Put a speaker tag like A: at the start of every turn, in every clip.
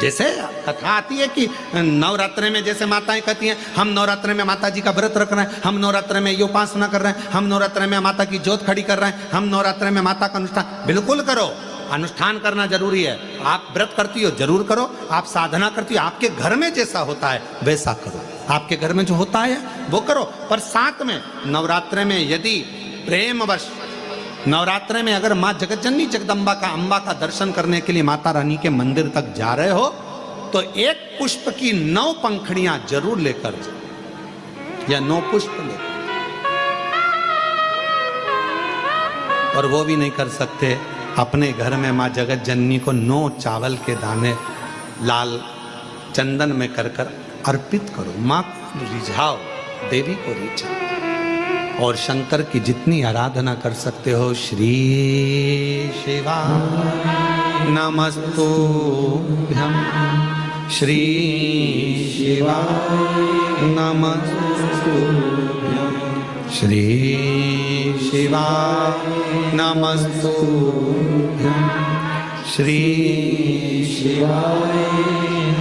A: जैसे कथा आती है कि नवरात्रे में जैसे माताएं कहती हैं हम नवरात्रे में माता जी का व्रत रख रहे हैं, हम नवरात्रे में ये उपासना कर रहे हैं, हम नवरात्रे में माता की ज्योत खड़ी कर रहे हैं, हम नवरात्रे में माता का अनुष्ठान। बिल्कुल करो, अनुष्ठान करना जरूरी है। आप व्रत करती हो जरूर करो, आप साधना करती हो, आपके घर में जैसा होता है वैसा करो, आपके घर में जो होता है वो करो। पर साथ में नवरात्रे में यदि प्रेमवश नवरात्रे में अगर माँ जगतजननी जगदम्बा का अम्बा का दर्शन करने के लिए माता रानी के मंदिर तक जा रहे हो तो एक पुष्प की 9 पंखड़ियां जरूर लेकर जाओ, या 9 पुष्प लेकर। और वो भी नहीं कर सकते, अपने घर में माँ जगत जननी को 9 चावल के दाने लाल चंदन में कर कर अर्पित करो। माँ को रिझाओ, देवी को रिझाओ। और शंकर की जितनी आराधना कर सकते हो, श्री शिवाय नमस्तुभ्यं, श्री शिवाय नमस्तुभ्यं, श्री शिवाय नमस्तुभ्यं, श्री शिवाय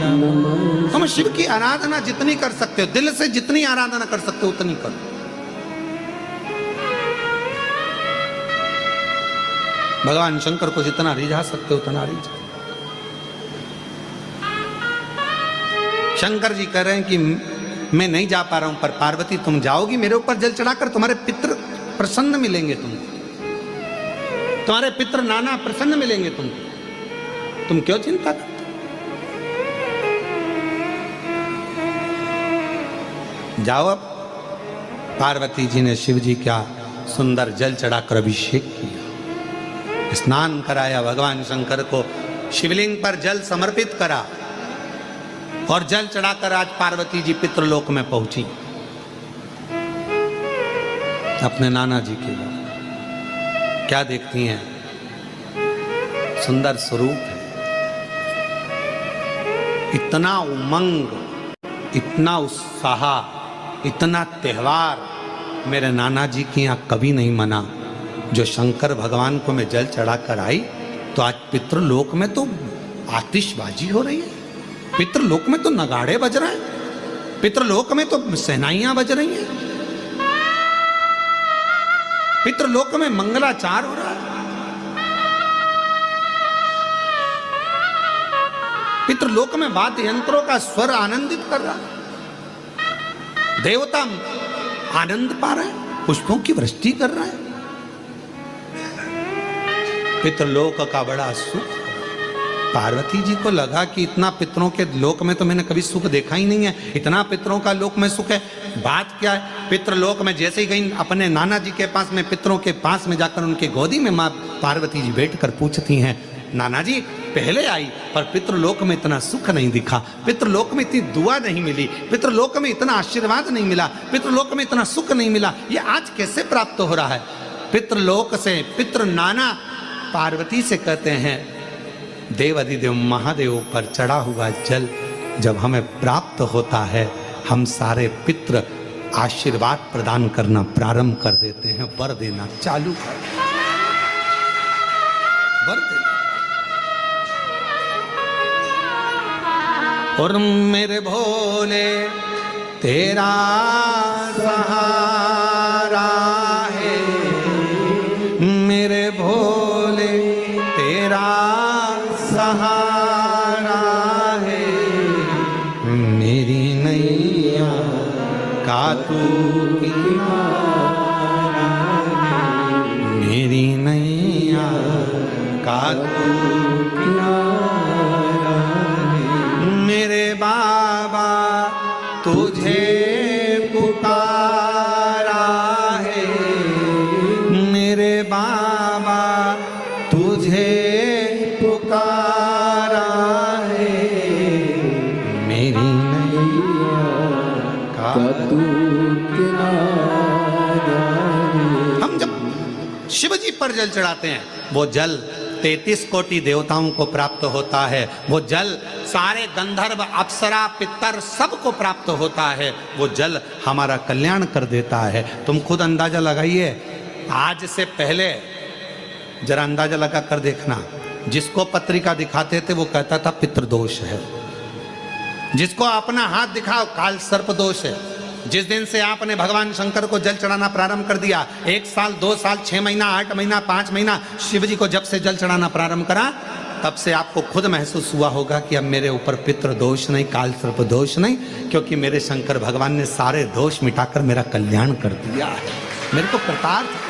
A: नमः। तुम शिव की आराधना जितनी कर सकते हो, दिल से जितनी आराधना कर सकते हो उतनी करो। भगवान शंकर को जितना रिझा सकते हो उतना रिझा। शंकर जी कह रहे हैं कि मैं नहीं जा पा रहा हूं, पर पार्वती तुम जाओगी मेरे ऊपर जल चढ़ाकर, तुम्हारे पितृ प्रसन्न मिलेंगे, तुमको तुम्हारे पितृ नाना प्रसन्न मिलेंगे तुमको, तुम क्यों चिंता करते? जाओ। अब पार्वती जी ने शिव जी का सुंदर जल चढ़ाकर अभिषेक किया, स्नान कराया, भगवान शंकर को शिवलिंग पर जल समर्पित करा और जल चढ़ाकर आज पार्वती जी पितृलोक में पहुंची अपने नाना जी के लिए। क्या देखती हैं? सुंदर स्वरूप है, इतना उमंग, इतना उत्साह, इतना त्योहार मेरे नाना जी के यहाँ कभी नहीं मना। जो शंकर भगवान को मैं जल चढ़ाकर आई तो आज पितृलोक में तो आतिशबाजी हो रही है, पितृलोक में तो नगाड़े बज रहे हैं, पितृलोक में तो सेनाइयां बज रही हैं, पितृलोक में मंगलाचार हो रहा है, पितृलोक में वाद्य यंत्रों का स्वर आनंदित कर रहा है, देवता आनंद पा रहे हैं, पुष्पों की वृष्टि कर रहा है। पितृलोक का बड़ा सुख। पार्वती जी को लगा कि इतना पितरों के लोक में तो मैंने कभी सुख देखा ही नहीं है, इतना पितरों का लोक में सुख है। बात क्या है, पितृलोक में जैसे ही गई अपने नाना जी के पास में, पितरों के पास में जाकर उनके गोदी में माँ पार्वती जी बैठकर पूछती हैं, नाना जी पहले आई पर पितृलोक में इतना सुख नहीं दिखा, पितृलोक में इतनी दुआ नहीं मिली, पितृलोक में इतना आशीर्वाद नहीं मिला, पितृलोक में इतना सुख नहीं मिला, ये आज कैसे प्राप्त हो रहा है? पितृलोक से पितृ नाना पार्वती से कहते हैं, देव अधिदेव महादेव पर चढ़ा हुआ जल जब हमें प्राप्त होता है, हम सारे पितृ आशीर्वाद प्रदान करना प्रारंभ कर देते हैं, वर देना चालू कर देते हैं, वर देना। और मेरे भोले तेरा सहारा है, मेरे भोले तेरा सहारा है, मेरी नैया का तू किनारा है, मेरी नैया का तू किनारा है, मेरे बाबा तुझे पुकारा है, मेरे बाबा तुझे पुकारा है, मेरी नैया का तू किनारा है। हम जब शिव जी पर जल चढ़ाते हैं, वो जल 33 कोटि देवताओं को प्राप्त होता है, वो जल सारे गंधर्व अप्सरा पितर सबको प्राप्त होता है, वो जल हमारा कल्याण कर देता है। तुम खुद अंदाजा लगाइए, आज से पहले जरा अंदाजा लगा कर देखना, जिसको पत्रिका दिखाते थे वो कहता था पितृदोष है, जिसको अपना हाथ दिखाओ काल सर्प दोष है। जिस दिन से आपने भगवान शंकर को जल चढ़ाना प्रारंभ कर दिया, 1 साल 2 साल 6 महीना 8 महीना 5 महीना शिव जी को जब से जल चढ़ाना प्रारंभ करा, तब से आपको खुद महसूस हुआ होगा कि अब मेरे ऊपर पितृ दोष नहीं, काल सर्प दोष नहीं, क्योंकि मेरे शंकर भगवान ने सारे दोष मिटाकर मेरा कल्याण कर दिया है, मेरे को कृतार्थ